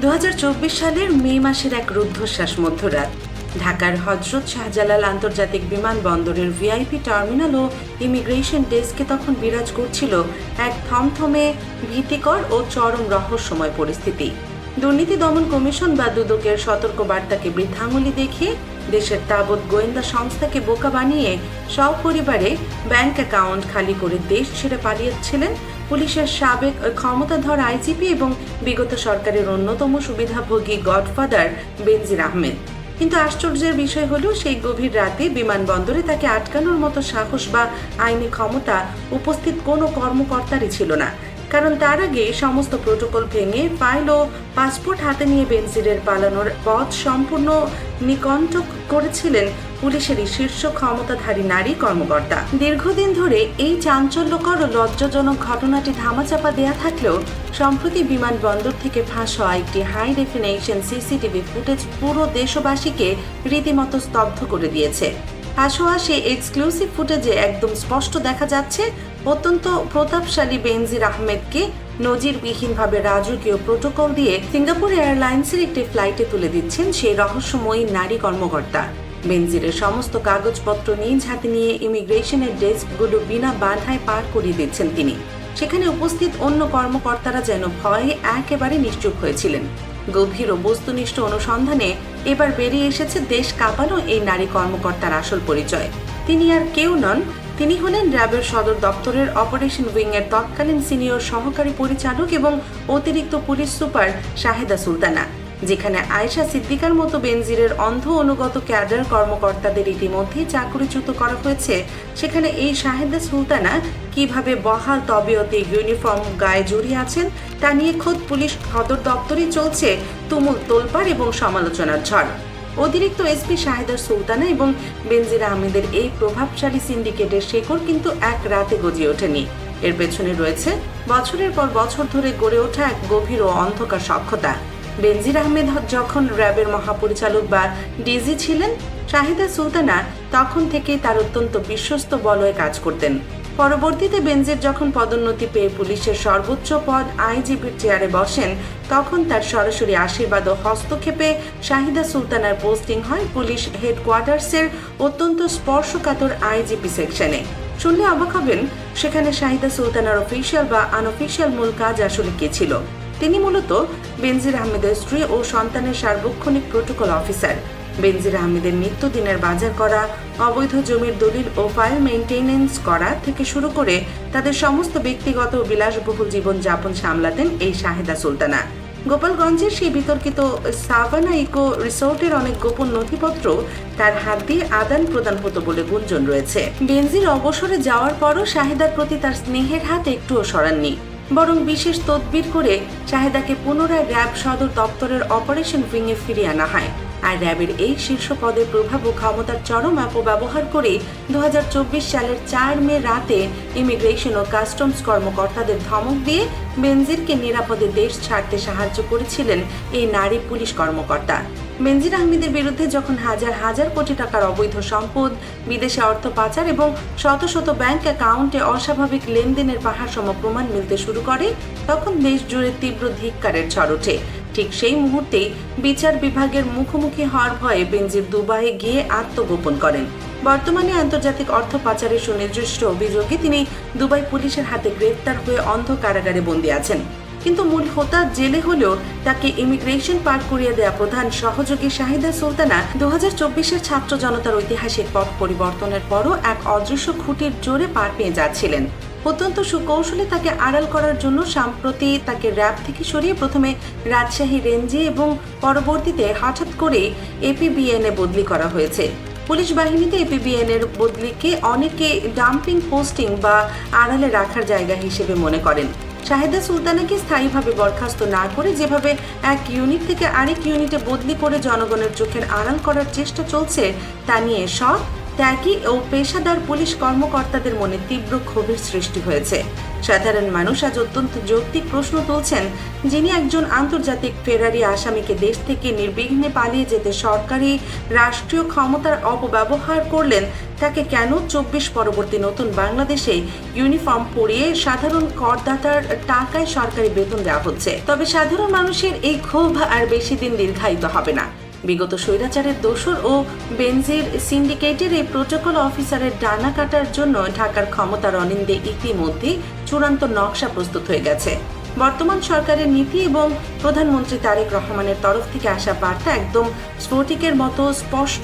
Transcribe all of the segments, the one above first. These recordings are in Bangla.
2024 সালের মে মাসের এক রুদ্ধশ্বাস মধ্যরাত ঢাকার হযরত শাহজালাল আন্তর্জাতিক বিমানবন্দরের ভিআইপি টার্মিনাল ও ইমিগ্রেশন ডেস্কে তখন বিরাজ করছিল এক থমথমে, ভীতিকর ও চরম রহস্যময় পরিস্থিতি। দুর্নীতি দমন কমিশন বা দুদকের সতর্ক বার্তাকে বৃদ্ধাঙ্গুলি দেখিয়ে দেশের তাবৎ গোয়েন্দা সংস্থাকে বোকা বানিয়ে সপরিবারে ব্যাংক অ্যাকাউন্ট খালি করে দেশ ছেড়ে পালিয়েছিলেন পুলিশের সাবেক ক্ষমতাধর আইজিপি এবং বিগত সরকারের অন্যতম সুবিধাভোগী গডফাদার বেনজির আহমেদ। কিন্তু আশ্চর্যের বিষয় হলো, সেই গভীর রাতে বিমানবন্দরে তাকে আটকানোর মতো সাহস বা আইনি ক্ষমতা উপস্থিত কোনো কর্মকর্তারই ছিল না। কারণ তার আগে সমস্ত প্রোটোকল ভেঙে ফাইল ও পাসপোর্ট হাতে নিয়ে বেনজিরের পালানোর পথ সম্পূর্ণ নিকণ্ঠ করেছিলেন পুলিশেরই শীর্ষ ক্ষমতাধারী নারী কর্মকর্তা। দীর্ঘদিন ধরে এই চাঞ্চল্যকর ও লজ্জাজনক ঘটনাটি ধামাচাপা দেয়া থাকলেও সম্প্রতি বিমানবন্দর থেকে ফাঁস হওয়া একটি হাই ডেফিনেশন সিসিটিভি ফুটেজ পুরো দেশবাসীকে রীতিমতো স্তব্ধ করে দিয়েছে। ফাঁস হওয়া সেই এক্সক্লুসিভ ফুটেজে একদম স্পষ্ট দেখা যাচ্ছে অত্যন্ত প্রতাপশালী বেনজির আহমেদকে নজিরবিহীনভাবে রাজকীয় প্রোটোকল দিয়ে সিঙ্গাপুর এয়ারলাইন্সের একটি ফ্লাইটে তুলে দিচ্ছেন সেই রহস্যময়ী নারী কর্মকর্তা। বেনজিরের সমস্ত কাগজপত্র নিজ হাতে নিয়ে ইমিগ্রেশনের ডেস্কগুলো বিনা বাধায় পার করিয়ে দিচ্ছেন তিনি। সেখানে উপস্থিত অন্য কর্মকর্তারা যেন ভয়ে একেবারে নিশ্চুপ হয়েছিলেন। গভীর ও বস্তুনিষ্ঠ অনুসন্ধানে এবার বেরিয়ে এসেছে দেশ কাঁপানো এই নারী কর্মকর্তার আসল পরিচয়। তিনি আর কেউ নন, তিনি হলেন র্যাবের সদর দপ্তরের অপারেশন উইং এর তৎকালীন সিনিয়র সহকারী পরিচালক এবং অতিরিক্ত পুলিশ সুপার শাহেদা সুলতানা। যেখানে আয়েশা সিদ্দিকার মতো বেনজিরের অন্ধ অনুগত ক্যাডার কর্মকর্তাদের ইতিমধ্যেই চাকরিচ্যুত করা হয়েছে, সেখানে এই শাহেদা সুলতানা কিভাবে বহাল তবিয়তে ইউনিফর্ম গায়ে জড়িয়ে আছেন তা নিয়ে খোদ পুলিশ সদর দপ্তরে চলছে তুমুল তোলপাড় এবং সমালোচনার ঝড়। অতিরিক্ত এসপি শাহেদা সুলতানা এবং বেনজির আহমেদের এই প্রভাবশালী সিন্ডিকেটের শেকড় কিন্তু এক রাতে গজিয়ে ওঠেনি। এর পেছনে রয়েছে বছরের পর বছর ধরে গড়ে ওঠা এক গভীর ও অন্ধকার সখ্যতা। বেনজির আহমেদ যখন র্যাবের মহাপরিচালক বা ডিজি ছিলেন, শাহেদা সুলতানা তখন থেকেই তার অত্যন্ত বিশ্বস্ত বলয়ে কাজ করতেন। পরবর্তীতে বেনজির যখন পদোন্নতি পেয়ে পুলিশের সর্বোচ্চ পদ আইজিপির চেয়ারে বসেন, তখন তার সরাসরি আশীর্বাদ ও হস্তক্ষেপে শাহেদা সুলতানার পোস্টিং হয় পুলিশ হেডকোয়ার্টার্সের অত্যন্ত স্পর্শকাতর আইজিপি সেকশনে। শুনলে অবাক হবেন, সেখানে শাহেদা সুলতানার অফিসিয়াল বা আনঅফিসিয়াল মূল কাজ আসলে কি ছিল। তিনি মূলত বেনজির আহমেদের স্ত্রী ও সন্তানের সার্বক্ষণিক প্রোটোকল অফিসার। বেনজির আহমেদের নিত্যদিনের বাজার করা, অবৈধ জমির দলিল ও ফাইল মেইনটেনেন্স করা থেকে শুরু করে তাদের সমস্ত ব্যক্তিগত ও বিলাসবহুল জীবনযাপন সামলাতেন এই শাহেদা সুলতানা। গোপালগঞ্জের সেই বিতর্কিত সাভানা ইকো রিসোর্টের অনেক গোপন নথিপত্র তার হাত দিয়ে আদান প্রদান হতো বলে গুঞ্জন রয়েছে। বেনজির অবসরে যাওয়ার পরও শাহেদার প্রতি তার স্নেহের হাত একটুও সরাননি, বরং বিশেষ তদবির করে শাহেদাকে পুনরায় র্যাব সদর দপ্তরের অপারেশন উইংয়ে ফিরিয়ে আনা হয়। আর র্যাবের এই শীর্ষ পদের প্রভাব ও ক্ষমতার চরম অপব্যবহার করে 2024 সালের 4 মে রাতে ইমিগ্রেশন ও কাস্টমস কর্মকর্তাদের ধমক দিয়ে বেনজিরকে নিরাপদে দেশ ছাড়তে সাহায্য করেছিলেন এই নারী পুলিশ কর্মকর্তা। বেনজির আহমেদের বিরুদ্ধে যখন হাজার হাজার কোটি টাকার অবৈধ সম্পদ, বিদেশে অর্থ পাচার এবং শত শত ব্যাংক অ্যাকাউন্টে অস্বাভাবিক লেনদেনের পাহাড়সম প্রমাণ মিলতে শুরু করে, তখন দেশ জুড়ে তীব্র ধিক্কারের ঝড় ওঠে। ঠিক সেই মুহূর্তেই বিচার বিভাগের মুখোমুখি হওয়ার ভয়ে বেনজির দুবাইয়ে গিয়ে আত্মগোপন করেন। বর্তমানে আন্তর্জাতিক অর্থ পাচারের সুনির্দিষ্ট অভিযোগে তিনি দুবাই পুলিশের হাতে গ্রেফতার হয়ে অন্ধ কারাগারে বন্দী আছেন। কিন্তু মূল হোতা জেলে হলেও তাকে ইমিগ্রেশন পার করিয়ে দেয়া প্রধান সহযোগী শাহেদা সুলতানা 2024-এর ছাত্র জনতার ঐতিহাসিক পথ পরিবর্তনের পরও এক অদৃশ্য খুঁটির জোরে পার পেয়ে যাচ্ছিলেন। অত্যন্ত সুকৌশলে তাকে আড়াল করার জন্য সম্প্রতি তাকে র্যাব থেকে সরিয়ে প্রথমে রাজশাহী রেঞ্জে এবং পরবর্তীতে হঠাৎ করে এপিবিএনে বদলি করা হয়েছে। পুলিশ বাহিনীতে এপিবিএন এর বদলিকে অনেকে ডাম্পিং পোস্টিং বা আড়ালে রাখার জায়গা হিসেবে মনে করেন। শাহেদা সুলতানাকে স্থায়ীভাবে বরখাস্ত না করে যেভাবে এক ইউনিট থেকে আরেক ইউনিটে বদলি করে জনগণের চোখের আড়াল করার চেষ্টা চলছে, তা নিয়ে সৎ, ত্যাগী ও পেশাদার পুলিশ কর্মকর্তাদের মনে তীব্র ক্ষোভের সৃষ্টি হয়েছে। সাধারণ মানুষ আজ অত্যন্ত যৌক্তিক প্রশ্ন তুলছেন, যিনি একজন আন্তর্জাতিক ফেরারি আসামিকে দেশ থেকে নির্বিঘ্নে পালিয়ে যেতে সরকারি রাষ্ট্রীয় ক্ষমতার অপব্যবহার করলেন, তাকে কেন 24 পরবর্তী নতুন বাংলাদেশে ইউনিফর্ম পরিয়ে সাধারণ করদাতার টাকায় সরকারি বেতন দেওয়া হচ্ছে? তবে সাধারণ মানুষের এই ক্ষোভ আর বেশি দিন দীর্ঘায়িত হবে না। বিগত স্বৈরাচারের দোসর ও বেনজির সিন্ডিকেটের এই প্রোটোকল অফিসারের ডানা কাটার জন্য ঢাকার ক্ষমতার অনিন্দে ইতিমধ্যে চূড়ান্ত নকশা প্রস্তুত হয়ে গেছে। বর্তমান সরকারের নীতি এবং প্রধানমন্ত্রী তারেক রহমানের তরফ থেকে আসা বার্তা একদম স্ফটিকের মতো স্পষ্ট।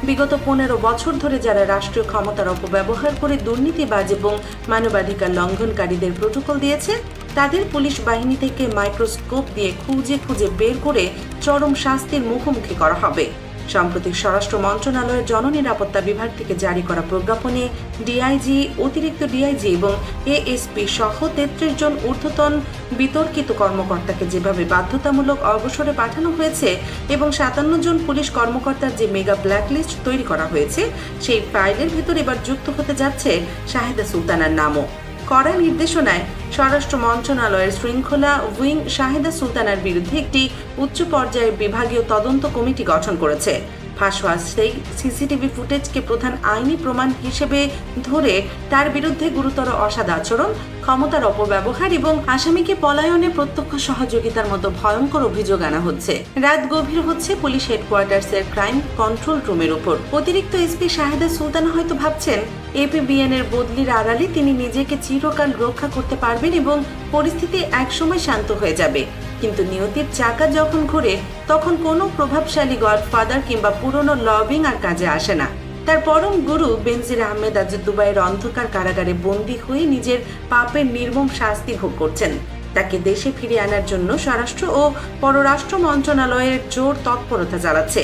বিগত 15 বছর ধরে যারা রাষ্ট্রীয় ক্ষমতার অপব্যবহার করে দুর্নীতিবাজ এবং মানবাধিকার লঙ্ঘনকারীদের প্রোটোকল দিয়েছে, তাদের পুলিশ বাহিনী থেকে মাইক্রোস্কোপ দিয়ে খুঁজে খুঁজে বের করে চরম শাস্তির মুখোমুখি করা হবে। সম্প্রতি স্বরাষ্ট্র মন্ত্রণালয়ের জননিরাপত্তা বিভাগ থেকে জারি করা প্রজ্ঞাপনে ডিআইজি, অতিরিক্ত ডিআইজি এবং এএসপি সহ 33 জন ঊর্ধ্বতন বিতর্কিত কর্মকর্তাকে যেভাবে বাধ্যতামূলক অবসরে পাঠানো হয়েছে এবং 57 জন পুলিশ কর্মকর্তার যে মেগা ব্ল্যাকলিস্ট তৈরি করা হয়েছে, সেই ফাইলের ভিতর এবার যুক্ত হতে যাচ্ছে শাহেদা সুলতানার নামও। কড়া নির্দেশনায় স্বরাষ্ট্র মন্ত্রণালয়ের শৃঙ্খলা উইং শাহেদা সুলতানার বিরুদ্ধে একটি উচ্চ পর্যায়ের বিভাগীয় তদন্ত কমিটি গঠন করেছে। ফাঁস হওয়া সেই সিসিটিভি ফুটেজকে প্রধান আইনি প্রমাণ হিসেবে ধরে তার বিরুদ্ধে গুরুতর অসদাচরণ, ক্ষমতার অপব্যবহার এবং আসামিকে পলায়নে প্রত্যক্ষ সহযোগিতার মতো ভয়ঙ্কর অভিযোগ আনা হচ্ছে। রাত গভীর হচ্ছে পুলিশ হেডকোয়ার্টার্সের ক্রাইম কন্ট্রোল রুমের উপর। অতিরিক্ত এসপি শাহেদা সুলতানা হয়তো ভাবছেন এপিবিএন এর বদলির আড়ালে তিনি নিজেকে চিরকাল রক্ষা করতে পারবেন এবং পরিস্থিতি একসময় শান্ত হয়ে যাবে। কিন্তু নিয়তির চাকা যখন ঘুরে, তখন কোনো প্রভাবশালী গডফাদার কিংবা পুরনো লবিং আর কাজে আসে না। তার পরম গুরু বেনজির আহমেদ আজ দুবাইয়ের অন্ধকার কারাগারে বন্দী হয়ে নিজের পাপের নির্মম শাস্তি ভোগ করছেন। তাকে দেশে ফিরিয়ে আনার জন্য স্বরাষ্ট্র ও পররাষ্ট্র মন্ত্রণালয়ের জোর তৎপরতা চালাচ্ছে।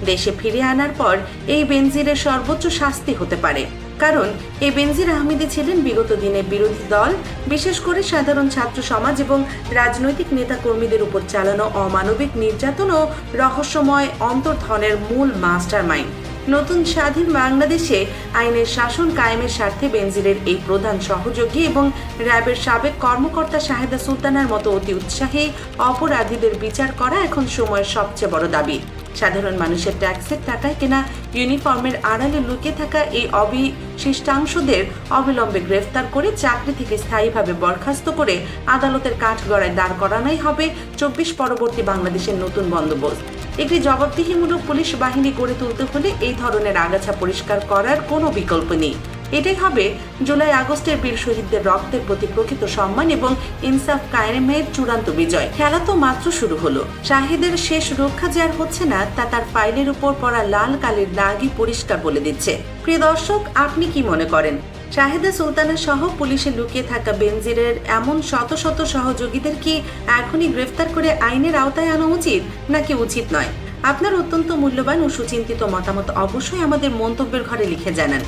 দেশে ফিরিয়ে আনার পর এই বেনজিরের সর্বোচ্চ শাস্তি হতে পারে, কারণ এই বেনজির আহমেদি ছিলেন বিগত দিনে বিরোধী দল, বিশেষ করে সাধারণ ছাত্র সমাজ এবং রাজনৈতিক নেতা কর্মীদের উপর চালানো অমানবিক নির্যাতন ও রহস্যময় অন্তর্ধনের মূল মাস্টার মাইন্ড। নতুন স্বাধীন বাংলাদেশে আইনের শাসন কায়েমের স্বার্থে বেনজিরের এই প্রধান সহযোগী এবং র্যাবের সাবেক কর্মকর্তা শাহেদা সুলতানার মতো অতি উৎসাহী অপরাধীদের বিচার করা এখন সময়ের সবচেয়ে বড় দাবি। সাধারণ মানুষের ট্যাক্সের টাকায় কেনা ইউনিফর্মের আড়ালে লুকিয়ে থাকা এই অবিশিষ্টাংশদের অবিলম্বে গ্রেফতার করে চাকরি থেকে স্থায়ীভাবে বরখাস্ত করে আদালতের কাঠগড়ায় দাঁড় করানোই হবে 24 পরবর্তী বাংলাদেশের নতুন বন্দোবস্ত। একটি জবাবদিহিমূলক পুলিশ বাহিনী গড়ে তুলতে হলে এই ধরনের আগাছা পরিষ্কার করার কোনো বিকল্প নেই। এটাই হবে জুলাই আগস্টের বীর শহীদদের রক্তের প্রতি প্রকৃত সম্মান এবং ইনসাফ কায়েমের চূড়ান্ত বিজয়। খেলা তো মাত্র শুরু হলো। শাহেদের শেষ রক্ষা যে আর হচ্ছে না, তা তার ফাইলের উপর পড়া লাল কালির দাগই পরিষ্কার বলে দিচ্ছে। প্রিয় দর্শক, আপনি কি মনে করেন শাহেদা সুলতানা সহ পুলিশে লুকিয়ে থাকা বেনজিরের এমন শত শত সহযোগীদের কি এখনই গ্রেফতার করে আইনের আওতায় আনা উচিত, নাকি উচিত নয়? আপনার অত্যন্ত মূল্যবান ও সুচিন্তিত মতামত অবশ্যই আমাদের মন্তব্যের ঘরে লিখে জানান।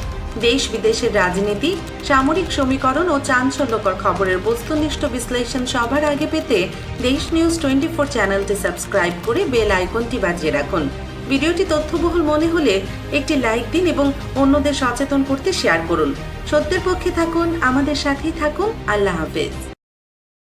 দেশ বিদেশের রাজনীতি, সামরিক সমীকরণ ও চাঞ্চল্যকর খবরের বস্তুনিষ্ঠ বিশ্লেষণ সবার আগে পেতে দেশ নিউজ 24 চ্যানেলটি সাবস্ক্রাইব করে বেল আইকনটি বাজিয়ে রাখুন। ভিডিওটি তথ্যবহুল মনে হলে একটি লাইক দিন এবং অন্যদের সচেতন করতে শেয়ার করুন। সত্যের পক্ষে থাকুন, আমাদের সাথেই থাকুন। আল্লাহ হাফেজ।